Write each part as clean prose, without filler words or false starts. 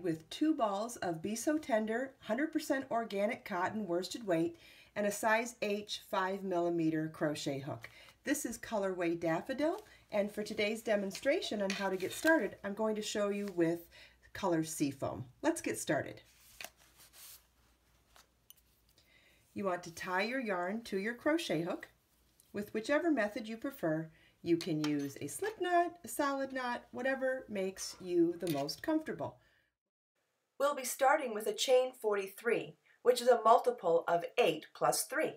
made with 2 balls of Be So Tender 100% organic cotton worsted weight and a size H 5mm crochet hook. This is colorway Daffodil, and for today's demonstration on how to get started, I'm going to show you with color Seafoam. Let's get started. You want to tie your yarn to your crochet hook. With whichever method you prefer, you can use a slip knot, a solid knot, whatever makes you the most comfortable. We'll be starting with a chain 43, which is a multiple of 8 plus 3.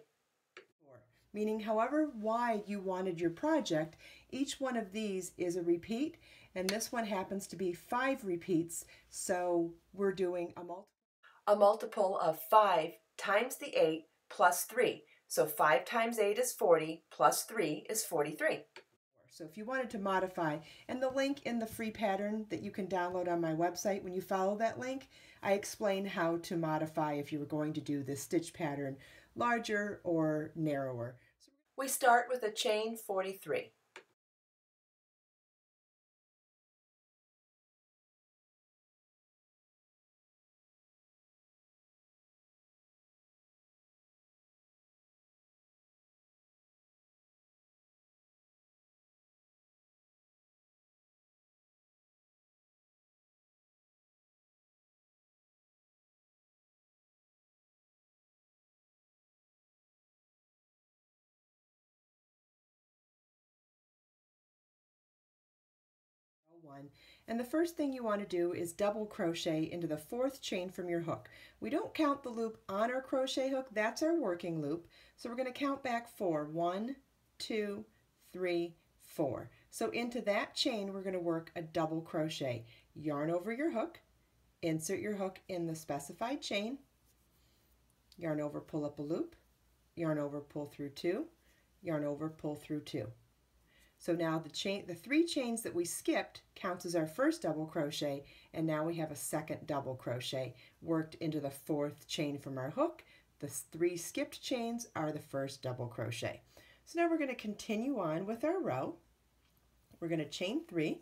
Meaning however wide you wanted your project, each one of these is a repeat, and this one happens to be 5 repeats, so we're doing a multiple of 5 times the 8 plus 3. So 5 times 8 is 40, plus 3 is 43. So if you wanted to modify, and the link in the free pattern that you can download on my website, when you follow that link, I explain how to modify if you were going to do this stitch pattern larger or narrower. So we start with a chain 43. And the first thing you want to do is double crochet into the 4th chain from your hook. We don't count the loop on our crochet hook, that's our working loop. So we're going to count back 4. 1, 2, 3, 4. So into that chain we're going to work a double crochet. Yarn over your hook, insert your hook in the specified chain, yarn over, pull up a loop, yarn over, pull through 2, yarn over, pull through 2. So now the 3 chains that we skipped counts as our first double crochet, and now we have a second double crochet worked into the 4th chain from our hook. The 3 skipped chains are the first double crochet. So now we're going to continue on with our row. We're going to chain 3.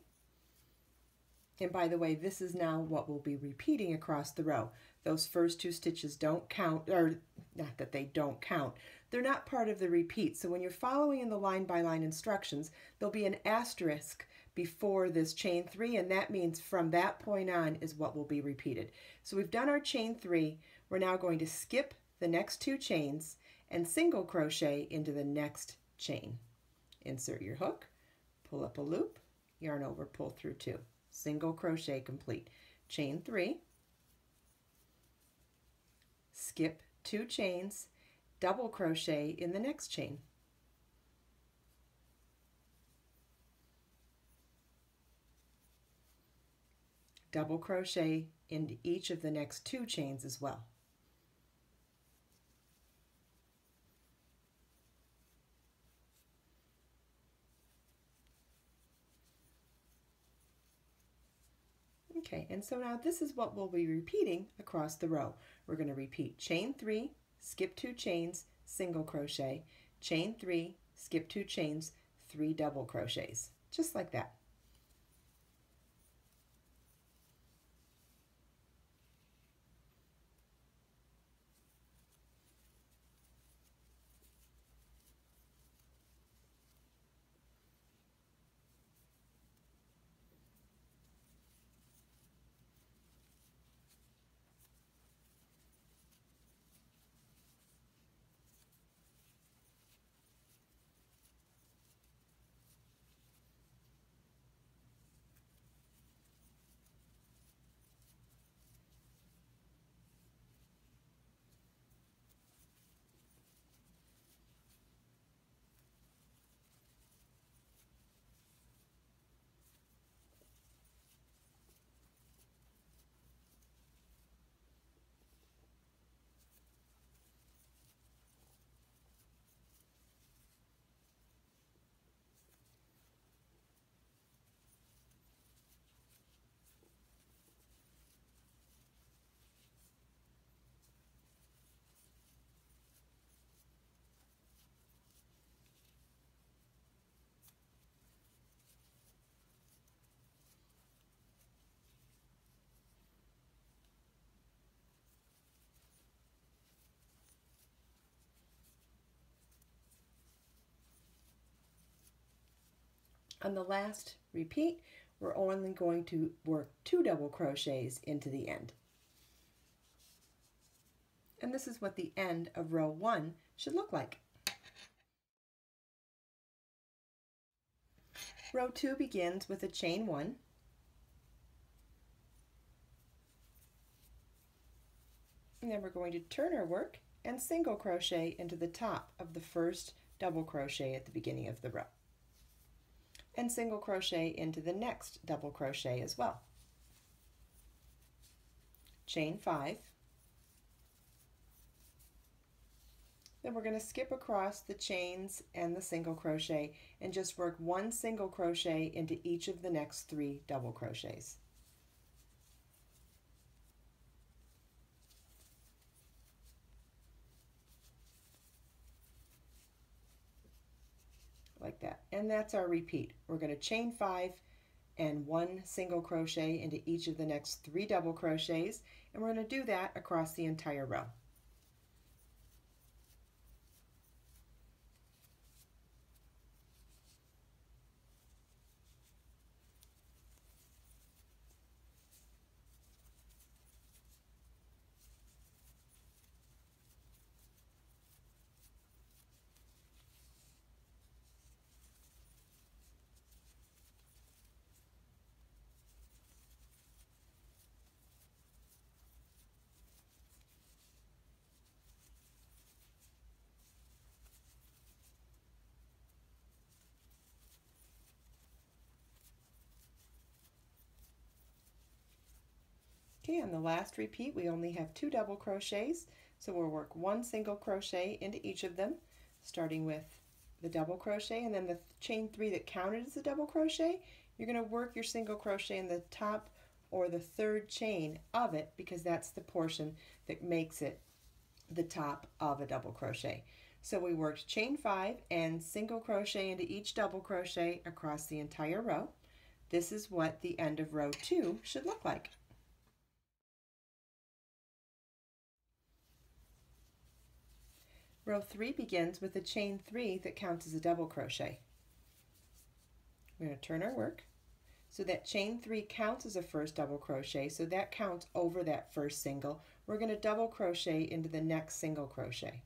And by the way, this is now what we'll be repeating across the row. Those first 2 stitches don't count, or not that they don't count, they're not part of the repeat. So when you're following in the line-by-line instructions, there'll be an asterisk before this chain 3, and that means from that point on is what will be repeated. So we've done our chain 3. We're now going to skip the next 2 chains and single crochet into the next chain. Insert your hook, pull up a loop, yarn over, pull through 2. Single crochet complete. Chain 3, skip 2 chains, double crochet in the next chain. Double crochet into each of the next 2 chains as well. Okay, and so now this is what we'll be repeating across the row. We're going to repeat chain 3, skip 2 chains, single crochet, chain 3, skip 2 chains, 3 double crochets, just like that. On the last repeat, we're only going to work 2 double crochets into the end. And this is what the end of row 1 should look like. Row 2 begins with a chain 1, and then we're going to turn our work and single crochet into the top of the first double crochet at the beginning of the row, and single crochet into the next double crochet as well. Chain 5, then we're going to skip across the chains and the single crochet and just work 1 single crochet into each of the next 3 double crochets. Like that. And that's our repeat. We're going to chain 5 and 1 single crochet into each of the next 3 double crochets, and we're going to do that across the entire row. Okay, on the last repeat we only have 2 double crochets, so we'll work 1 single crochet into each of them, starting with the double crochet, and then the chain 3 that counted as a double crochet, you're going to work your single crochet in the top or the 3rd chain of it, because that's the portion that makes it the top of a double crochet. So we worked chain 5 and single crochet into each double crochet across the entire row. This is what the end of row 2 should look like. Row 3 begins with a chain 3 that counts as a double crochet. We're going to turn our work so that chain 3 counts as a first double crochet, so that counts over that first single. We're going to double crochet into the next single crochet.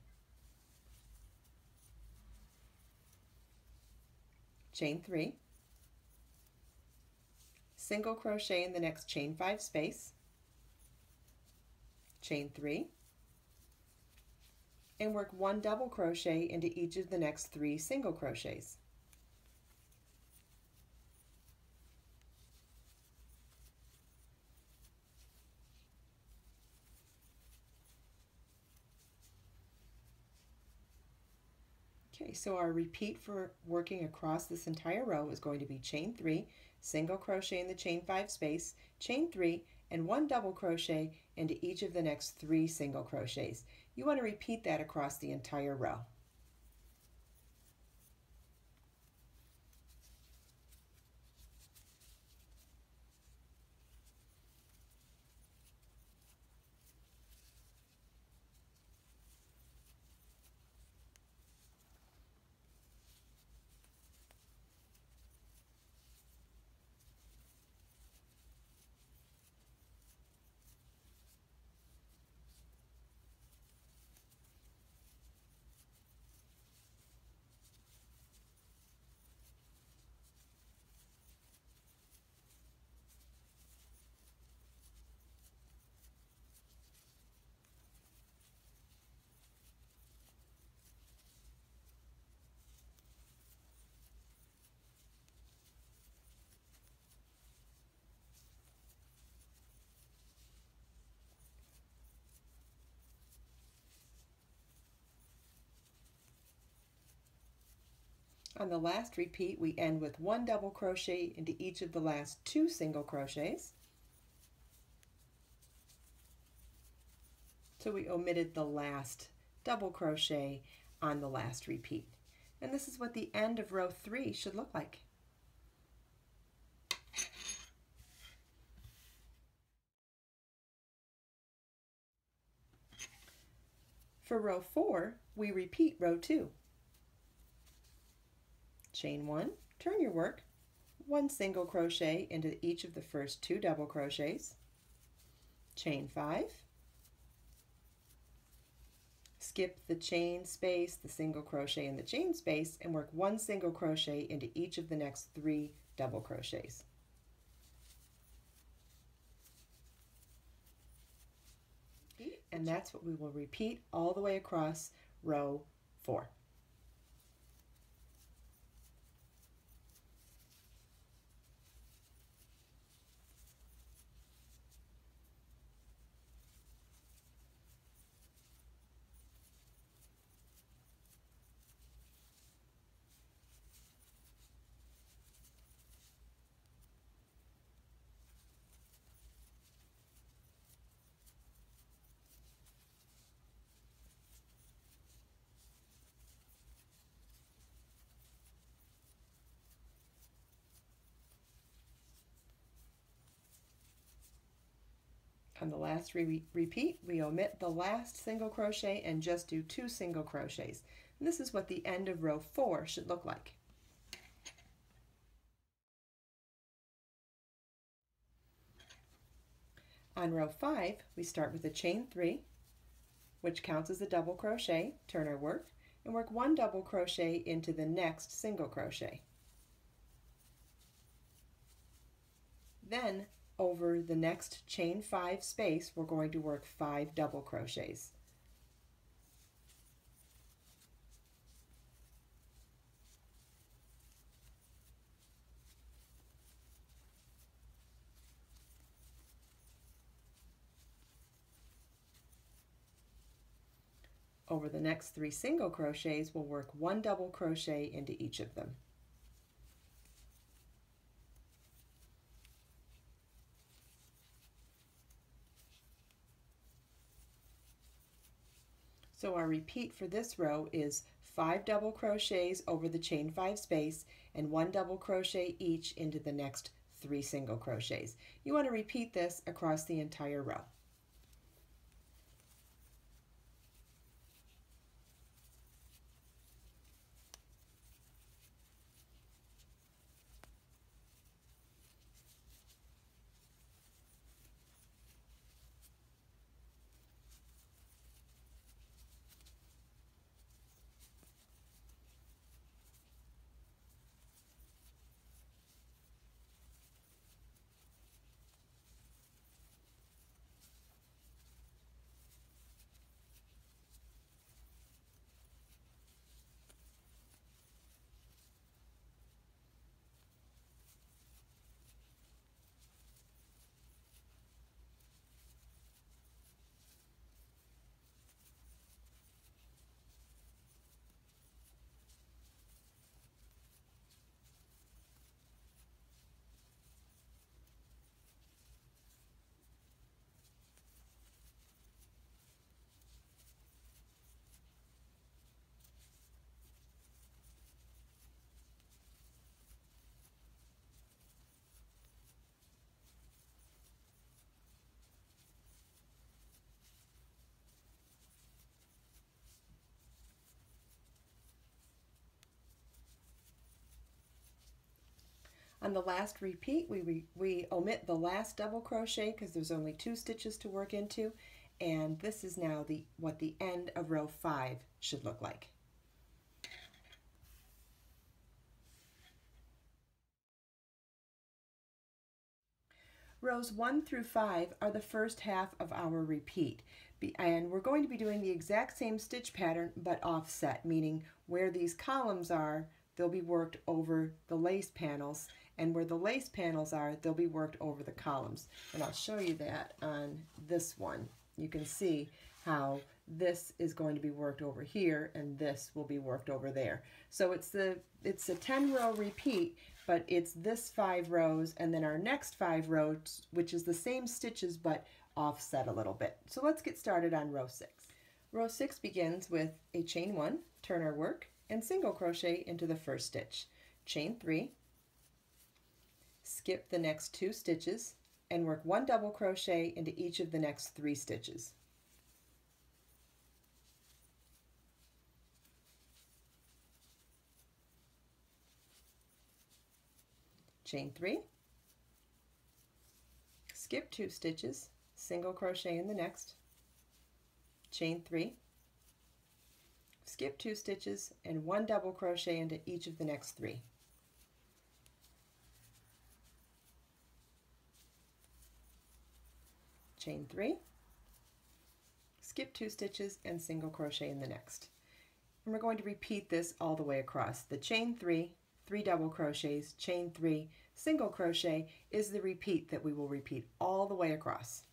Chain 3, single crochet in the next chain 5 space, chain 3, and work 1 double crochet into each of the next 3 single crochets. Okay, so our repeat for working across this entire row is going to be chain 3, single crochet in the chain 5 space, chain 3, and 1 double crochet into each of the next 3 single crochets. You want to repeat that across the entire row. On the last repeat, we end with 1 double crochet into each of the last 2 single crochets. So we omitted the last double crochet on the last repeat. And this is what the end of row 3 should look like. For row 4, we repeat row 2. Chain 1, turn your work, 1 single crochet into each of the first 2 double crochets, chain 5, skip the chain space, the single crochet and the chain space, and work 1 single crochet into each of the next 3 double crochets. And that's what we will repeat all the way across row 4. On the last repeat, we omit the last single crochet and just do 2 single crochets. And this is what the end of row 4 should look like. On row 5, we start with a chain 3, which counts as a double crochet, turn our work, and work 1 double crochet into the next single crochet. Then, over the next chain 5 space, we're going to work 5 double crochets. Over the next 3 single crochets, we'll work 1 double crochet into each of them. So our repeat for this row is 5 double crochets over the chain 5 space and 1 double crochet each into the next 3 single crochets. You want to repeat this across the entire row. On the last repeat, we omit the last double crochet because there's only 2 stitches to work into, and this is now what the end of row 5 should look like. Rows 1 through 5 are the first half of our repeat, and we're going to be doing the exact same stitch pattern but offset, meaning where these columns are, they'll be worked over the lace panels, and where the lace panels are, they'll be worked over the columns. And I'll show you that on this one. You can see how this is going to be worked over here and this will be worked over there. So it's a 10-row repeat, but it's this 5 rows and then our next 5 rows, which is the same stitches but offset a little bit. So let's get started on row 6. Row 6 begins with a chain 1, turn our work, and single crochet into the first stitch. Chain 3, skip the next 2 stitches, and work 1 double crochet into each of the next 3 stitches. chain 3, skip 2 stitches, single crochet in the next, chain 3, skip 2 stitches, and 1 double crochet into each of the next 3. Chain 3, skip 2 stitches, and single crochet in the next. And we're going to repeat this all the way across. The chain 3, 3 double crochets, chain 3, single crochet is the repeat that we will repeat all the way across.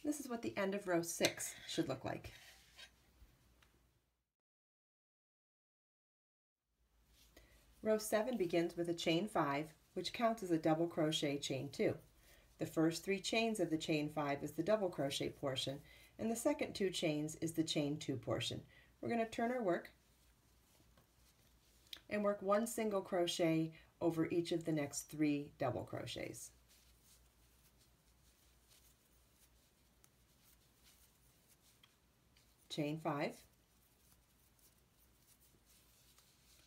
This is what the end of row 6 should look like. Row 7 begins with a chain 5, which counts as a double crochet chain 2. The first 3 chains of the chain 5 is the double crochet portion, and the second 2 chains is the chain 2 portion. We're going to turn our work and work 1 single crochet over each of the next 3 double crochets. Chain 5,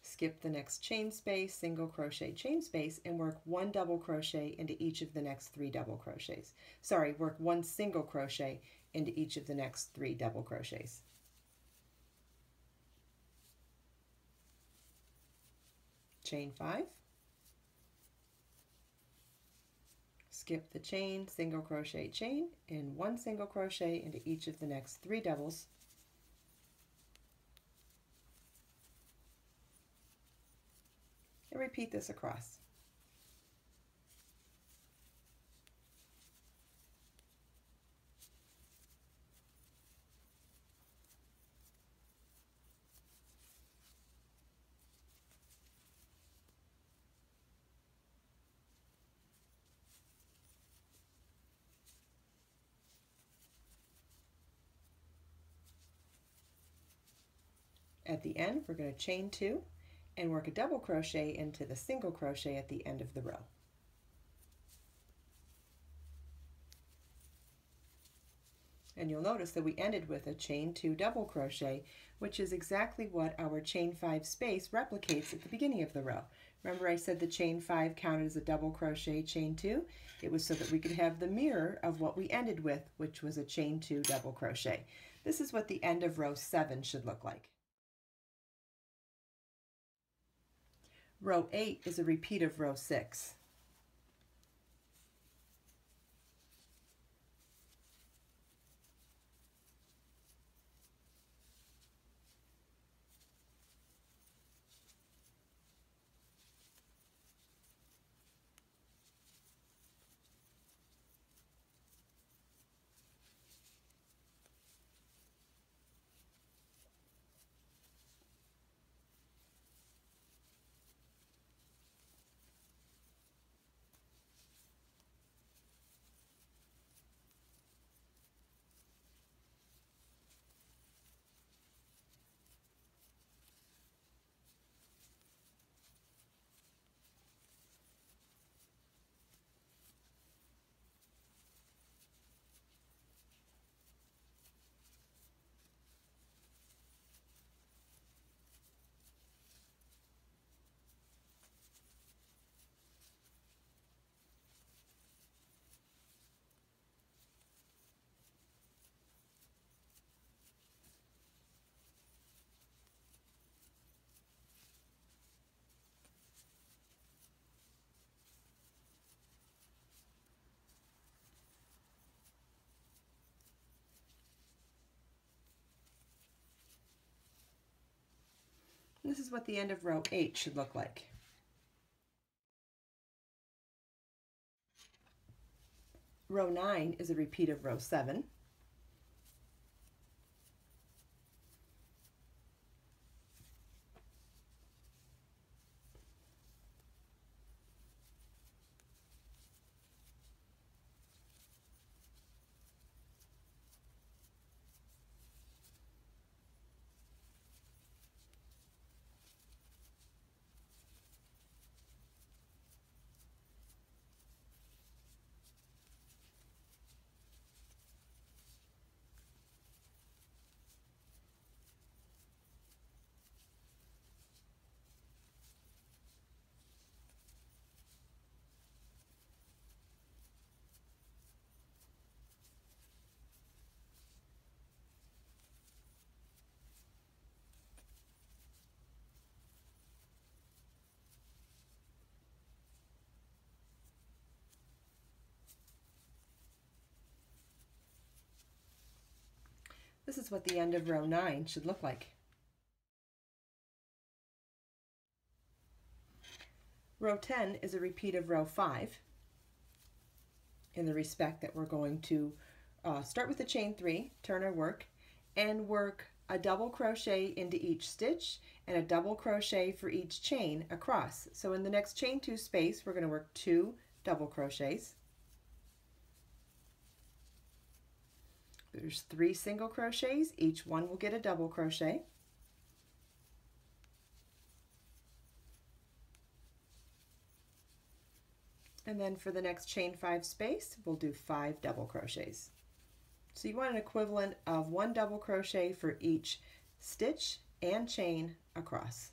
skip the next chain space, single crochet, chain space, and work 1 double crochet into each of the next 3 double crochets. Sorry, work 1 single crochet into each of the next 3 double crochets. Chain 5, skip the chain, single crochet, chain, and 1 single crochet into each of the next 3 doubles. And repeat this across. At the end, we're going to chain 2 and work a double crochet into the single crochet at the end of the row. And you'll notice that we ended with a chain 2 double crochet, which is exactly what our chain 5 space replicates at the beginning of the row. Remember I said the chain 5 counted as a double crochet chain 2? It was so that we could have the mirror of what we ended with, which was a chain 2 double crochet. This is what the end of row 7 should look like. Row 8 is a repeat of row 6. This is what the end of row 8 should look like. Row 9 is a repeat of row 7. This is what the end of row 9 should look like. Row 10 is a repeat of row 5 in the respect that we're going to start with the chain 3, turn our work, and work a double crochet into each stitch and a double crochet for each chain across. So in the next chain 2 space, we're going to work 2 double crochets. There's 3 single crochets, each one will get a double crochet. And then for the next chain 5 space, we'll do 5 double crochets. So you want an equivalent of 1 double crochet for each stitch and chain across.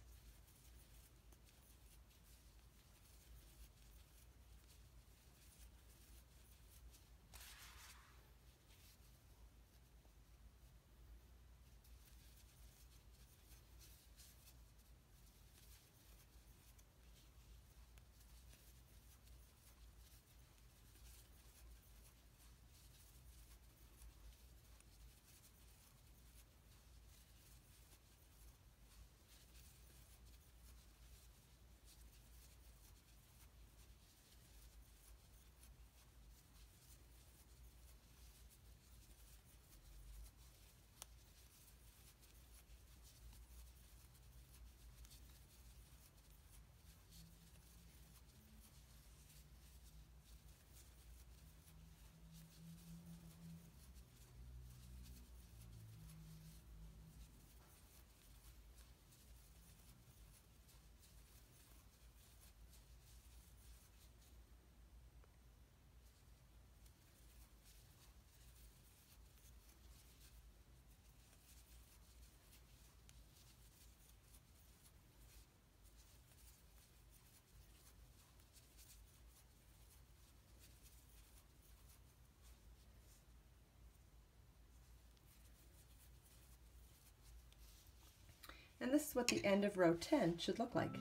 And this is what the end of row 10 should look like.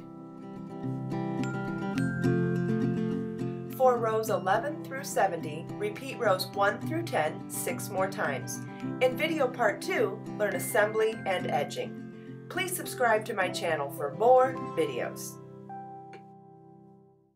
For rows 11 through 70, repeat rows 1 through 10 6 more times. In video part 2, learn assembly and edging. Please subscribe to my channel for more videos.